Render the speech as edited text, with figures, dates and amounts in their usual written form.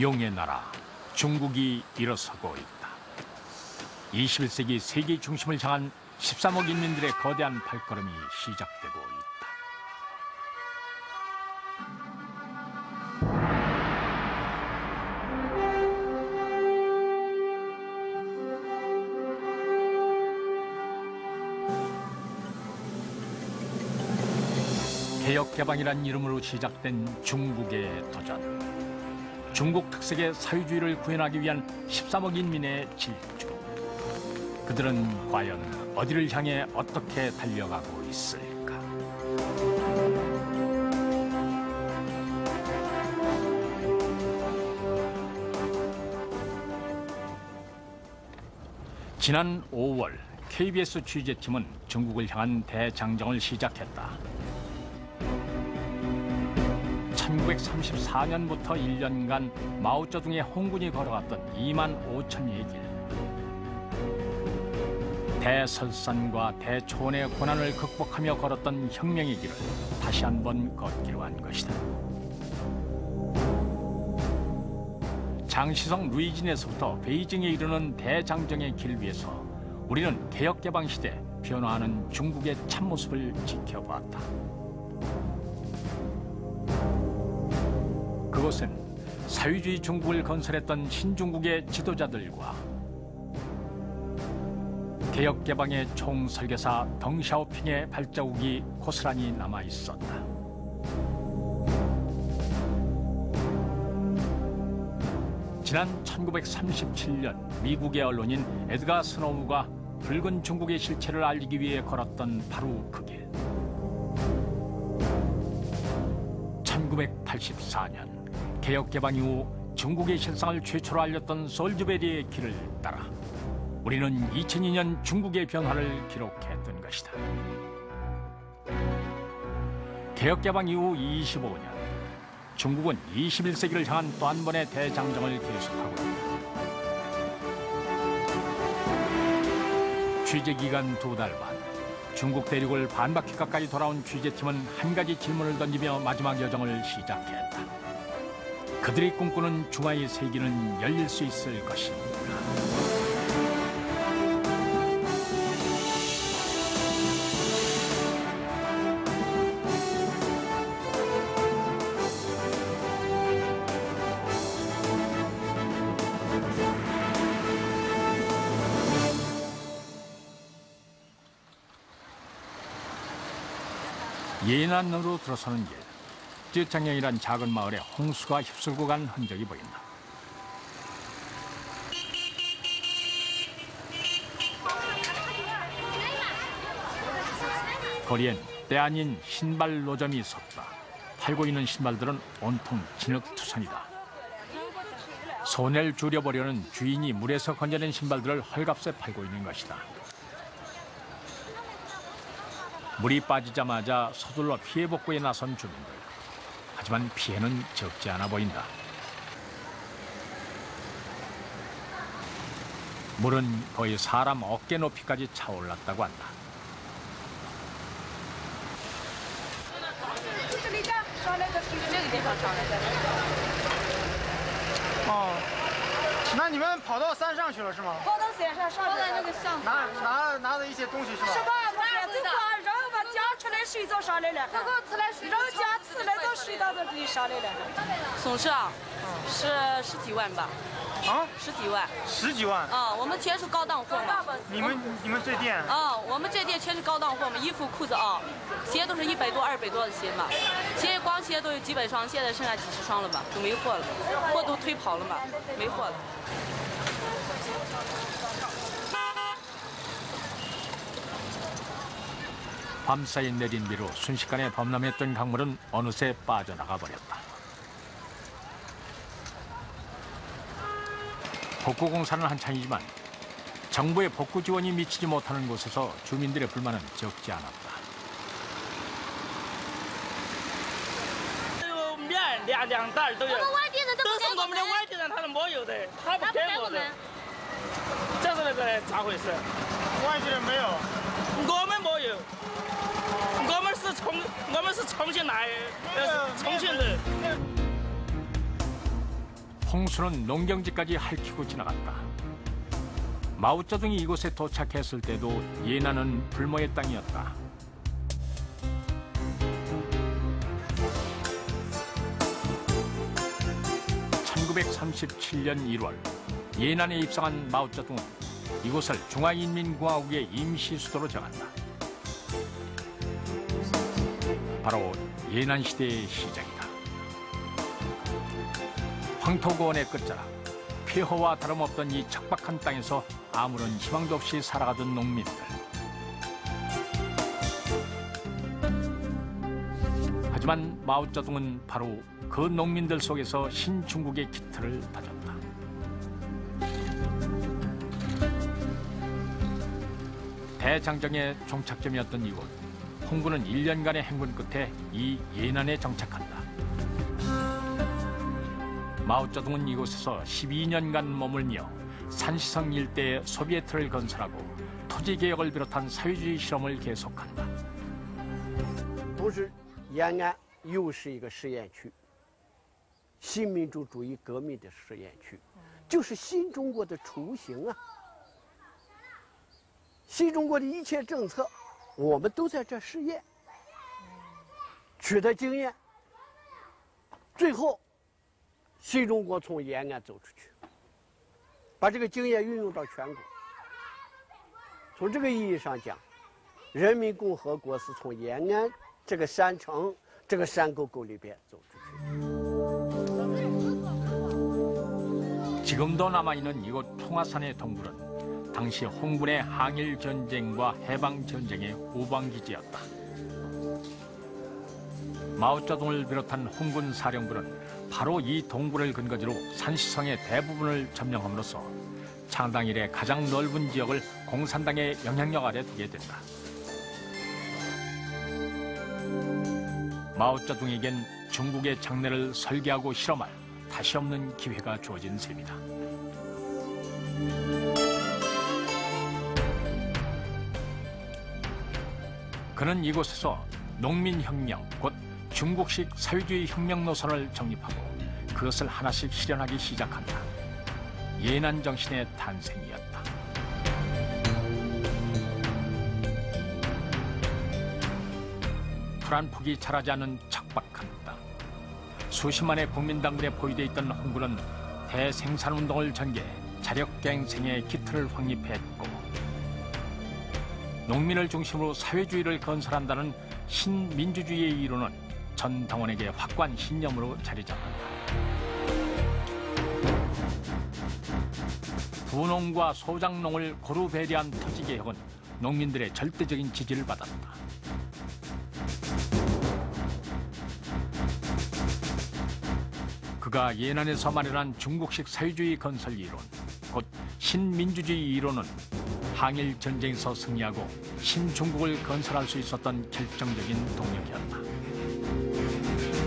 용의 나라 중국이 일어서고 있다. 21세기 세계 중심을 향한 13억 인민들의 거대한 발걸음이 시작되고 있다. 개혁개방이란 이름으로 시작된 중국의 도전. 중국 특색의 사회주의를 구현하기 위한 13억 인민의 질주. 그들은 과연 어디를 향해 어떻게 달려가고 있을까? 지난 5월 KBS 취재팀은 중국을 향한 대장정을 시작했다. 1934년부터 1년간 마오쩌둥의 홍군이 걸어갔던 2만 5천리의 길. 대설산과 대초원의 고난을 극복하며 걸었던 혁명의 길을 다시 한번 걷기로 한 것이다. 장시성 루이진에서부터 베이징에 이르는 대장정의 길 위에서 우리는 개혁개방 시대 변화하는 중국의 참모습을 지켜봤다. 그곳은 사회주의 중국을 건설했던 신중국의 지도자들과 개혁개방의 총설계사 덩샤오핑의 발자국이 고스란히 남아있었다. 지난 1937년 미국의 언론인 에드가 스노우가 붉은 중국의 실체를 알리기 위해 걸었던 바로 그 길. 1984년 개혁개방 이후 중국의 실상을 최초로 알렸던 솔즈베리의 길을 따라 우리는 2002년 중국의 변화를 기록했던 것이다. 개혁개방 이후 25년, 중국은 21세기를 향한 또 한 번의 대장정을 계속하고 있다. 취재기간 2달 반, 중국 대륙을 반바퀴 가까이 돌아온 취재팀은 한 가지 질문을 던지며 마지막 여정을 시작했다. 그들이 꿈꾸는 중화의 세계는 열릴 수 있을 것인가? 예난으로 들어서는 길. 쯔창령이란 작은 마을에 홍수가 휩쓸고 간 흔적이 보인다. 거리엔 때 아닌 신발 노점이 섰다. 팔고 있는 신발들은 온통 진흙투성이다. 손해를 줄여보려는 주인이 물에서 건져낸 신발들을 헐값에 팔고 있는 것이다. 물이 빠지자마자 서둘러 피해 복구에 나선 주민들. 하지만 피해는 적지 않아 보인다. 물은 거의 사람 어깨 높이까지 차올랐다고 한다. 那你们跑到山上去了是吗？跑到山上，上那个上拿的一些东西是吧？是吧？就把人把家出来水早上来了，人家吃来早水到这里上来了。损失啊，是十几万吧？啊，10几万。10几万？啊，我们全是高档货嘛。你们这店？啊，我们这店全是高档货嘛，衣服、裤子啊，鞋都是100多、200多的鞋嘛。鞋光鞋都有几百双，现在剩下几十双了吧，都没货了，货都推跑了嘛，没货了。 밤사이 내린 비로 순식간에 범람했던 강물은 어느새 빠져나가 버렸다. 복구 공사는 한창이지만 정부의 복구 지원이 미치지 못하는 곳에서 주민들의 불만은 적지 않았다. 两袋都有。我们外地人都都是我们的外地人，他是没有的，他不给我的。这是那个咋回事？外地人没有。我们没有，我们是重庆来，重庆的。 홍수는 농경지까지 핥히고 지나갔다. 마오쩌둥이 이곳에 도착했을 때도 예난은 불모의 땅이었다. (1937년 1월) 예난에 입성한 마오쩌둥은 이곳을 중화인민공화국의 임시 수도로 정한다. 바로 예난 시대의 시작이다. 황토고원의 끝자락, 폐허와 다름없던 이 척박한 땅에서 아무런 희망도 없이 살아가던 농민들. 하지만 마오쩌둥은 바로 그 농민들 속에서 신중국의 기틀을 다졌다. 대장정의 종착점이었던 이곳, 홍군은 1년간의 행군 끝에 이 예난에 정착한다. 마오쩌둥은 이곳에서 12년간 머물며 산시성 일대에 소비에트를 건설하고 토지개혁을 비롯한 사회주의 실험을 계속한다. 同时，延安又是一个实验区，新民主主义革命的实验区，就是新中国的雏形啊。新中国的一切政策，我们都在这试验，取得经验，最后，新中国从延安走出去，把这个经验运用到全国。从这个意义上讲，人民共和国是从延安这个山城、这个山沟沟里边走出去。 지금도 남아있는 이곳 통화산의 동굴은 당시 홍군의 항일 전쟁과 해방 전쟁의 후방기지였다. 마오쩌둥을 비롯한 홍군 사령부는 바로 이 동굴을 근거지로 산시성의 대부분을 점령함으로써 창당 이래 가장 넓은 지역을 공산당의 영향력 아래 두게 된다. 마오쩌둥에겐 중국의 장래를 설계하고 실험할 다시 없는 기회가 주어진 셈이다. 그는 이곳에서 농민혁명, 곧 중국식 사회주의 혁명 노선을 정립하고 그것을 하나씩 실현하기 시작한다. 예난 정신의 탄생이었다. 풀한 폭이 자라지 않은 척박한 땅. 수십만의 국민당군에 보유돼 있던 홍군은 대생산운동을 전개해 자력갱생의 기틀을 확립했고 농민을 중심으로 사회주의를 건설한다는 신민주주의의 이론은 전 당원에게 확고한 신념으로 자리 잡았다. 부농과 소작농을 고루 배려한 토지개혁은 농민들의 절대적인 지지를 받았다. 그가 예난에서 마련한 중국식 사회주의 건설 이론, 곧 신민주주의 이론은 항일 전쟁에서 승리하고 신중국을 건설할 수 있었던 결정적인 동력이었다.